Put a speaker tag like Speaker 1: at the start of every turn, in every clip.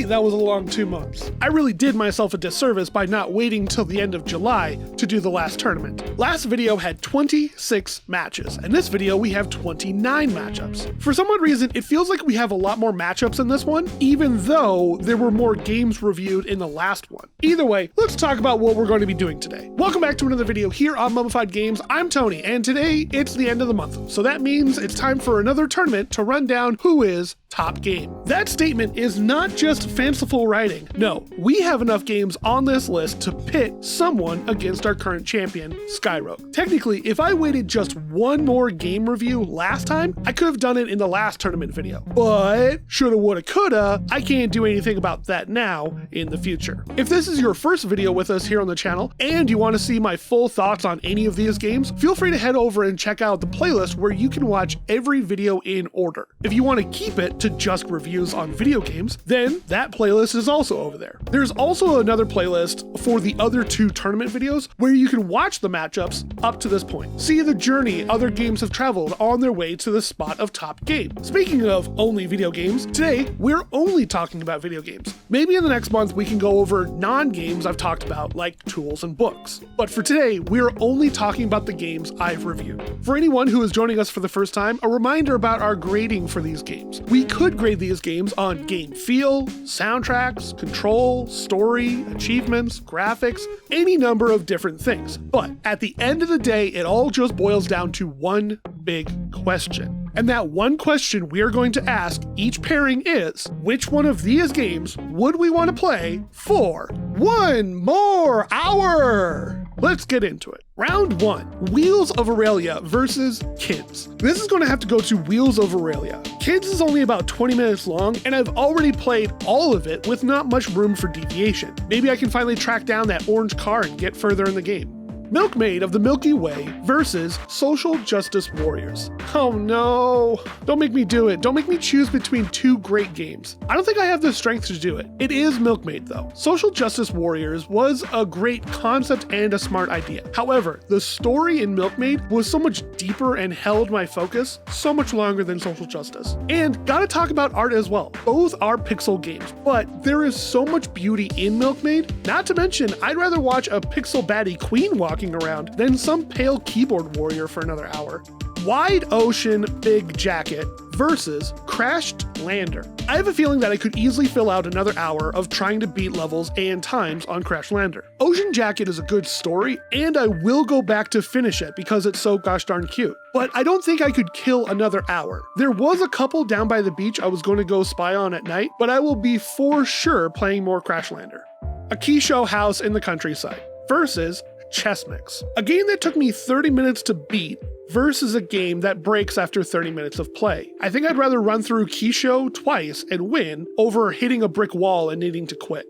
Speaker 1: that was a long 2 months. I really did myself a disservice by not waiting till the end of July to do the last tournament. Last video had 26 matches, and this video we have 29 matchups. For some odd reason, it feels like we have a lot more matchups in this one, even though there were more games reviewed in the last one. Either way, let's talk about what we're going to be doing today. Welcome back to another video here on Mummified Games. I'm Tony, and today it's the end of the month, so that means it's time for another tournament to run down who is top game. That statement is not just fanciful writing. No, we have enough games on this list to pit someone against our current champion, Sky Rogue. Technically, if I waited just one more game review last time, I could have done it in the last tournament video. But shoulda, woulda, coulda, I can't do anything about that now in the future. If this is your first video with us here on the channel and you want to see my full thoughts on any of these games, feel free to head over and check out the playlist where you can watch every video in order. If you want to keep it to just reviews on video games, then that playlist is also over there. There's also another playlist for the other two tournament videos where you can watch the matchups up to this point. See the journey other games have traveled on their way to the spot of top game. Speaking of only video games, today we're only talking about video games. Maybe in the next month we can go over non-games I've talked about like tools and books. But for today, we're only talking about the games I've reviewed. For anyone who is joining us for the first time, a reminder about our grading for these games. We could grade these games on game feel, soundtracks, control, story, achievements, graphics, any number of different things. But at the end of the day, it all just boils down to one big question. And that one question we are going to ask each pairing is, which one of these games would we want to play for one more hour? Let's get into it. Round 1, Wheels of Aurelia versus Kids. This is going to have to go to Wheels of Aurelia. Kids is only about 20 minutes long, and I've already played all of it with not much room for deviation. Maybe I can finally track down that orange car and get further in the game. Milkmaid of the Milky Way versus Social Justice Warriors. Oh no, don't make me do it. Don't make me choose between two great games. I don't think I have the strength to do it. It is Milkmaid though. Social Justice Warriors was a great concept and a smart idea. However, the story in Milkmaid was so much deeper and held my focus so much longer than Social Justice. And gotta talk about art as well. Both are pixel games, but there is so much beauty in Milkmaid. Not to mention, I'd rather watch a pixel baddie queen walk around than some pale keyboard warrior for another hour. Wide Ocean Big Jacket versus Crashed Lander. I have a feeling that I could easily fill out another hour of trying to beat levels and times on Crashed Lander. Ocean Jacket is a good story, and I will go back to finish it because it's so gosh darn cute. But I don't think I could kill another hour. There was a couple down by the beach I was going to go spy on at night, but I will be for sure playing more Crashed Lander. A Keisho House in the Countryside versus Chess Mix. A game that took me 30 minutes to beat versus a game that breaks after 30 minutes of play. I think I'd rather run through Keisho twice and win over hitting a brick wall and needing to quit.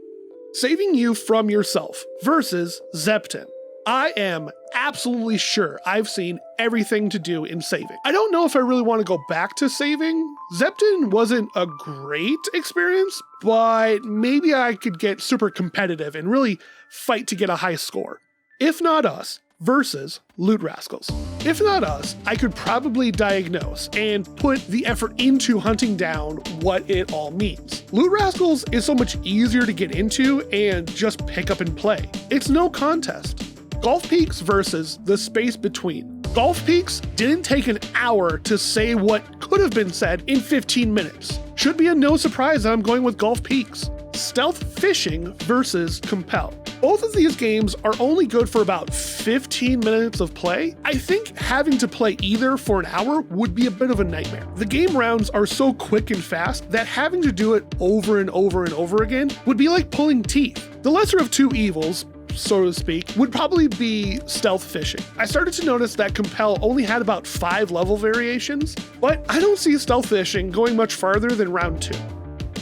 Speaker 1: Saving You From Yourself versus Zepton. I am absolutely sure I've seen everything to do in saving. I don't know if I really want to go back to saving. Zepton wasn't a great experience, but maybe I could get super competitive and really fight to get a high score. If Not Us versus Loot Rascals. If Not Us, I could probably diagnose and put the effort into hunting down what it all means. Loot Rascals is so much easier to get into and just pick up and play. It's no contest. Golf Peaks versus The Space Between. Golf Peaks didn't take an hour to say what could have been said in 15 minutes. Should be a no surprise that I'm going with Golf Peaks. Stealth Fishing versus Compel. Both of these games are only good for about 15 minutes of play. I think having to play either for an hour would be a bit of a nightmare. The game rounds are so quick and fast that having to do it over and over and over again would be like pulling teeth. The lesser of two evils, so to speak, would probably be Stealth Fishing. I started to notice that Compel only had about 5 level variations, but I don't see Stealth Fishing going much farther than round 2.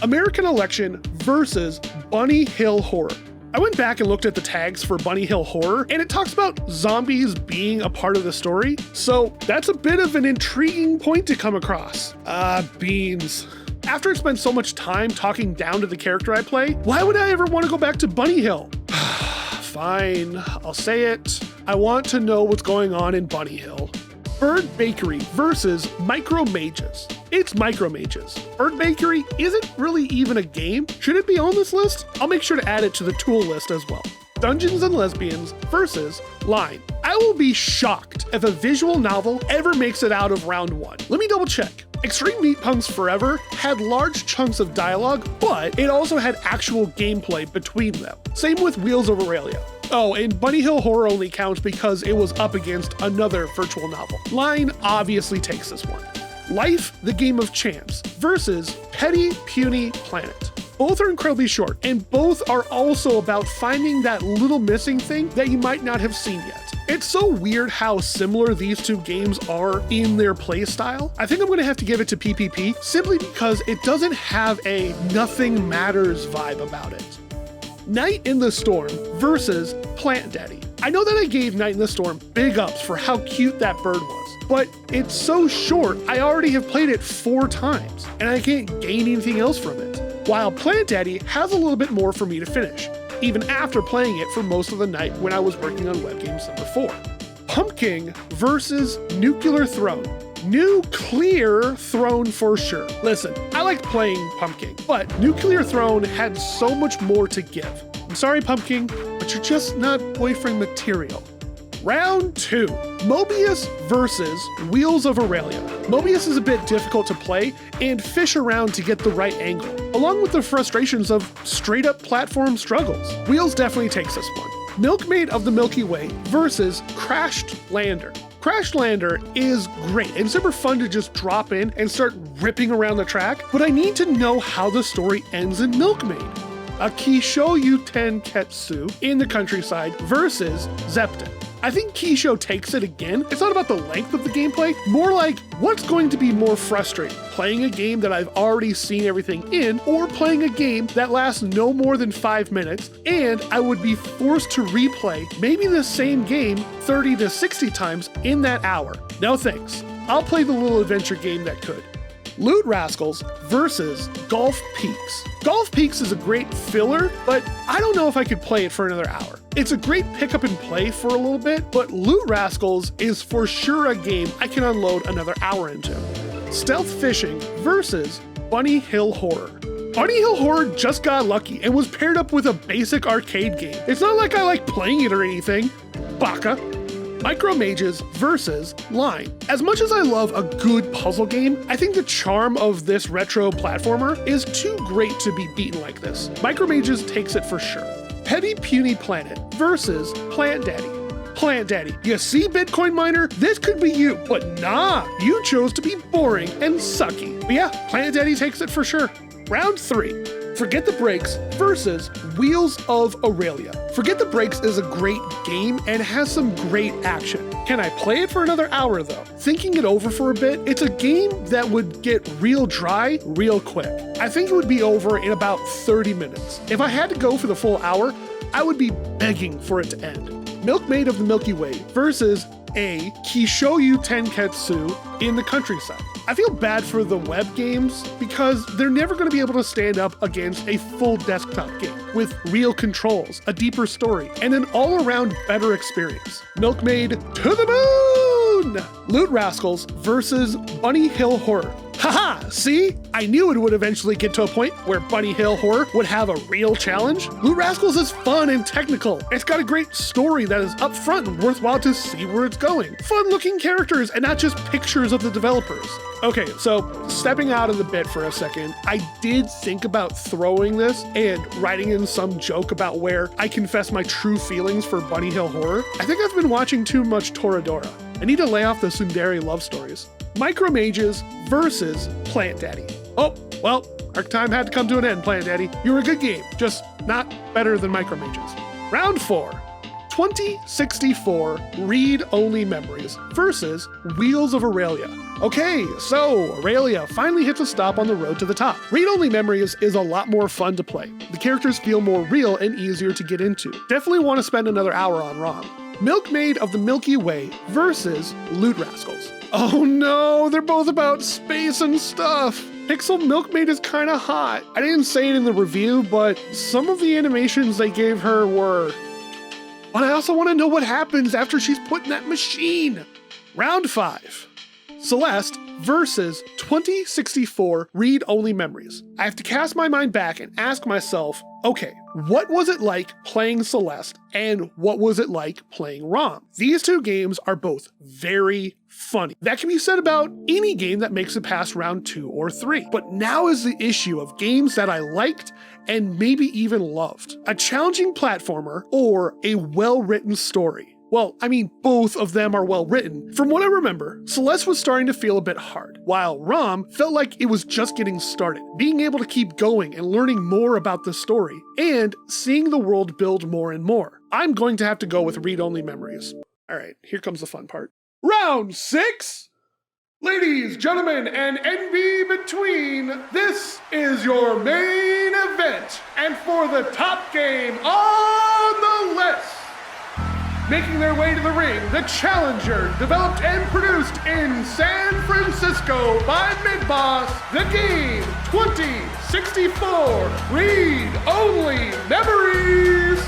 Speaker 1: American Election versus Bunny Hill Horror. I went back and looked at the tags for Bunny Hill Horror, and it talks about zombies being a part of the story, so that's a bit of an intriguing point to come across. Beans. After I spent so much time talking down to the character I play, why would I ever want to go back to Bunny Hill? Fine, I'll say it. I want to know what's going on in Bunny Hill. Bird Bakery versus Micro Mages. It's Micro Mages. Bird Bakery isn't really even a game. Should it be on this list? I'll make sure to add it to the tool list as well. Dungeons and Lesbians versus Line. I will be shocked if a visual novel ever makes it out of round 1. Let me double check. Extreme Meat Punks Forever had large chunks of dialogue, but it also had actual gameplay between them. Same with Wheels of Aurelia. Oh, and Bunny Hill Horror only counts because it was up against another virtual novel. Line obviously takes this one. Life, the Game of Chance versus Petty Puny Planet. Both are incredibly short, and both are also about finding that little missing thing that you might not have seen yet. It's so weird how similar these two games are in their playstyle. I think I'm gonna have to give it to PPP simply because it doesn't have a nothing matters vibe about it. Night in the Storm versus Plant Daddy. I know that I gave Night in the Storm big ups for how cute that bird was, but it's so short, I already have played it 4 times, and I can't gain anything else from it. While Plant Daddy has a little bit more for me to finish, even after playing it for most of the night when I was working on Web Games number 4. Pumpkin versus Nuclear Throne. Nuclear Throne for sure. Listen, I liked playing Pumpkin, but Nuclear Throne had so much more to give. I'm sorry, Pumpkin, but you're just not boyfriend material. Round 2, Mobius versus Wheels of Aurelia. Mobius is a bit difficult to play and fish around to get the right angle, along with the frustrations of straight up platform struggles. Wheels definitely takes this one. Milkmaid of the Milky Way versus Crashed Lander. Crashed Lander is great and super fun to just drop in and start ripping around the track, but I need to know how the story ends in Milkmaid. A Kishoyu Tenketsu in the countryside versus Zepton. I think Kisho takes it again. It's not about the length of the gameplay, more like what's going to be more frustrating, playing a game that I've already seen everything in, or playing a game that lasts no more than 5 minutes, and I would be forced to replay maybe the same game 30 to 60 times in that hour. No thanks. I'll play the little adventure game that could. Loot Rascals versus Golf Peaks. Golf Peaks is a great filler, but I don't know if I could play it for another hour. It's a great pick up and play for a little bit, but Loot Rascals is for sure a game I can unload another hour into. Stealth Fishing versus Bunny Hill Horror. Bunny Hill Horror just got lucky and was paired up with a basic arcade game. It's not like I like playing it or anything. Baka. Micro Mages versus Line. As much as I love a good puzzle game, I think the charm of this retro platformer is too great to be beaten like this. Micro Mages takes it for sure. Petty Puny Planet versus Plant Daddy. Plant Daddy, you see Bitcoin Miner? This could be you, but nah, you chose to be boring and sucky. But yeah, Plant Daddy takes it for sure. Round 3. Forget the Breaks versus Wheels of Aurelia. Forget the Breaks is a great game and has some great action. Can I play it for another hour though? Thinking it over for a bit, it's a game that would get real dry real quick. I think it would be over in about 30 minutes. If I had to go for the full hour, I would be begging for it to end. Milkmaid of the Milky Way versus a Kishoyu Tenketsu in the countryside. I feel bad for the web games because they're never going to be able to stand up against a full desktop game with real controls, a deeper story, and an all-around better experience. Milkmaid to the moon! Loot Rascals versus Bunny Hill Horror. Haha, see? I knew it would eventually get to a point where Bunny Hill Horror would have a real challenge. Loot Rascals is fun and technical. It's got a great story that is upfront and worthwhile to see where it's going. Fun looking characters and not just pictures of the developers. Okay, so stepping out of the bit for a second, I did think about throwing this and writing in some joke about where I confess my true feelings for Bunny Hill Horror. I think I've been watching too much Toradora. I need to lay off the tsundere love stories. Micro Mages versus Plant Daddy. Oh, well, our time had to come to an end, Plant Daddy. You were a good game, just not better than Micro Mages. Round 4. 2064 Read-Only Memories versus Wheels of Aurelia. Okay, so Aurelia finally hits a stop on the road to the top. Read-Only Memories is a lot more fun to play. The characters feel more real and easier to get into. Definitely want to spend another hour on ROM. Milkmaid of the Milky Way versus Loot Rascals. Oh no, they're both about space and stuff. Pixel Milkmaid is kinda hot. I didn't say it in the review, but some of the animations they gave her were... But I also want to know what happens after she's put in that machine. Round 5. Celeste versus 2064 read-only memories. I have to cast my mind back and ask myself, okay, what was it like playing Celeste and what was it like playing ROM? These two games are both very funny. That can be said about any game that makes it past round 2 or 3. But now is the issue of games that I liked and maybe even loved. A challenging platformer or a well-written story. Well, I mean, both of them are well written. From what I remember, Celeste was starting to feel a bit hard, while ROM felt like it was just getting started, being able to keep going and learning more about the story, and seeing the world build more and more. I'm going to have to go with read-only memories. Alright, here comes the fun part. Round 6! Ladies, gentlemen, and envy between, this is your main event, and for the top game on the list, making their way to the ring, the challenger, developed and produced in San Francisco by Midboss, the game 2064 Read-Only Memories.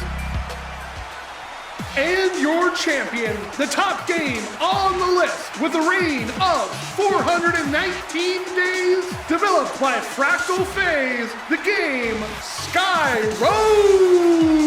Speaker 1: And your champion, the top game on the list with a reign of 419 days, developed by Fractal Phase, the game Sky Rogue.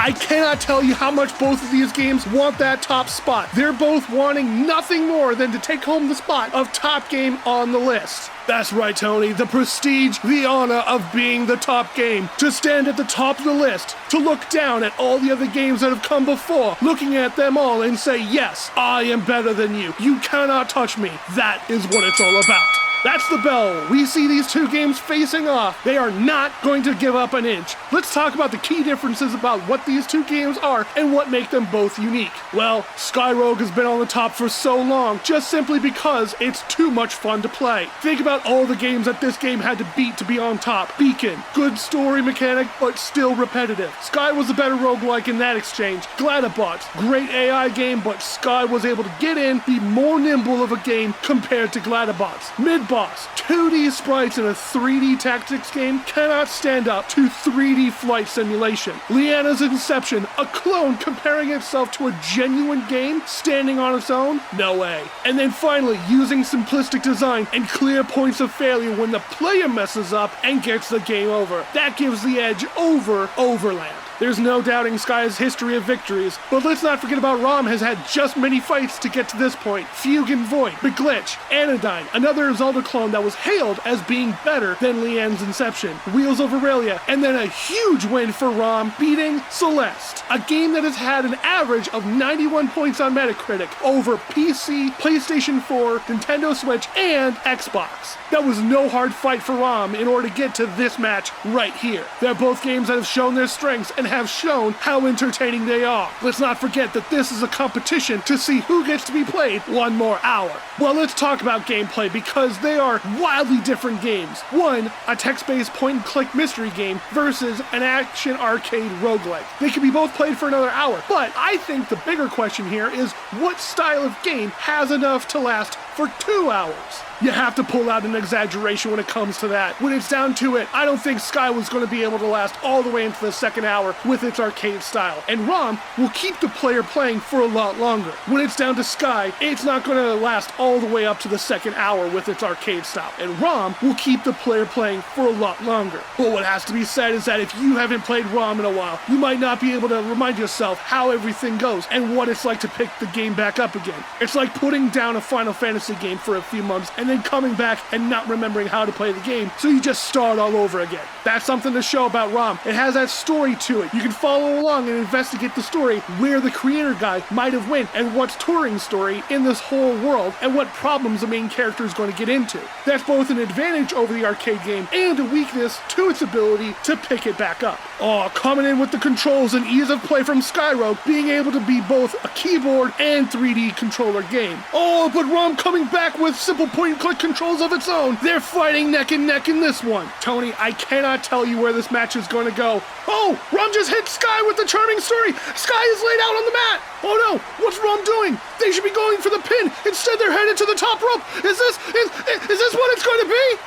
Speaker 1: I cannot tell you how much both of these games want that top spot. They're both wanting nothing more than to take home the spot of top game on the list. That's right, Tony, the prestige, the honor of being the top game. To stand at the top of the list, to look down at all the other games that have come before, looking at them all and say, yes, I am better than you. You cannot touch me. That is what it's all about. That's the bell. We see these two games facing off. They are not going to give up an inch. Let's talk about the key differences about what these two games are and what make them both unique. Well, Sky Rogue has been on the top for so long, just simply because it's too much fun to play. Think about all the games that this game had to beat to be on top. Beacon, good story mechanic, but still repetitive. Sky was a better roguelike in that exchange. Gladabots, great AI game, but Sky was able to get in, be more nimble of a game compared to Gladabots. Midboss, 2D sprites in a 3D tactics game cannot stand up to 3D flight simulation. Leanna's Inception, a clone comparing itself to a genuine game standing on its own? No way. And then finally, using simplistic design and clear points of failure when the player messes up and gets the game over. That gives the edge over Overland. There's no doubting Sky's history of victories, but let's not forget about ROM has had just many fights to get to this point. Fugue and Void, Beglitch, Anodyne, another Zelda clone that was hailed as being better than Leanne's Inception, Wheels of Aurelia, and then a huge win for ROM beating Celeste, a game that has had an average of 91 points on Metacritic over PC, PlayStation 4, Nintendo Switch, and Xbox. That was no hard fight for ROM in order to get to this match right here. They're both games that have shown their strengths and have shown how entertaining they are. Let's not forget that this is a competition to see who gets to be played one more hour. Well, let's talk about gameplay because they are wildly different games. One, a text-based point-and-click mystery game versus an action arcade roguelike. They can be both played for another hour, but I think the bigger question here is what style of game has enough to last for 2 hours? You have to pull out an exaggeration when it comes to that. When it's down to it, I don't think Sky was going to be able to last all the way into the second hour with its arcade style. And ROM will keep the player playing for a lot longer. When it's down to Sky, it's not going to last all the way up to the second hour with its arcade style. And ROM will keep the player playing for a lot longer. But what has to be said is that if you haven't played ROM in a while, you might not be able to remind yourself how everything goes and what it's like to pick the game back up again. It's like putting down a Final Fantasy game for a few months and then coming back and not remembering how to play the game, so you just start all over again. That's something to show about ROM. It has that story to it. You can follow along and investigate the story, where the creator guy might have went, and what's Turing's story in this whole world, and what problems the main character is going to get into. That's both an advantage over the arcade game and a weakness to its ability to pick it back up. Oh, coming in with the controls and ease of play from Sky Rogue, being able to be both a keyboard and 3D controller game. Oh, but ROM coming back with simple point-and-click controls of its own. They're fighting neck and neck in this one. Tony, I cannot tell you where this match is going to go. Oh, ROM just hit Sky with the charming story. Sky is laid out on the mat. Oh no, what's ROM doing? They should be going for the pin. Instead, they're headed to the top rope. Is this what it's going to be?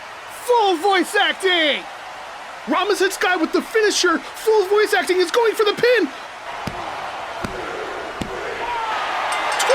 Speaker 1: Full voice acting. ROM has hit Sky with the finisher. Full voice acting is going for the pin.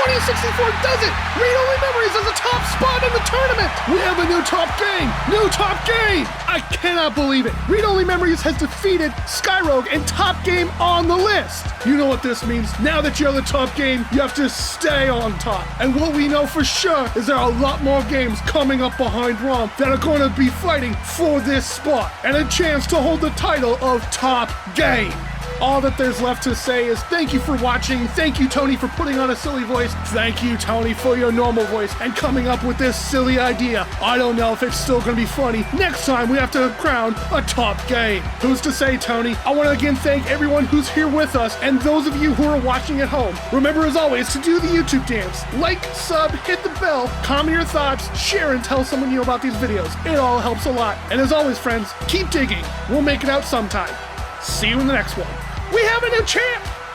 Speaker 1: 28 64 does it! Read-only memories is the top spot in the tournament! We have a new top game! New top game! I cannot believe it! Read-only memories has defeated Sky Rogue and top game on the list! You know what this means. Now that you're the top game, you have to stay on top. And what we know for sure is there are a lot more games coming up behind ROM that are going to be fighting for this spot and a chance to hold the title of top game. All that there's left to say is thank you for watching. Thank you, Tony, for putting on a silly voice. Thank you, Tony, for your normal voice and coming up with this silly idea. I don't know if it's still going to be funny. Next time, we have to crown a top game. Who's to say, Tony? I want to again thank everyone who's here with us and those of you who are watching at home. Remember, as always, to do the YouTube dance. Like, sub, hit the bell, comment your thoughts, share, and tell someone new about these videos. It all helps a lot. And as always, friends, keep digging. We'll make it out sometime. See you in the next one. We have a new champ!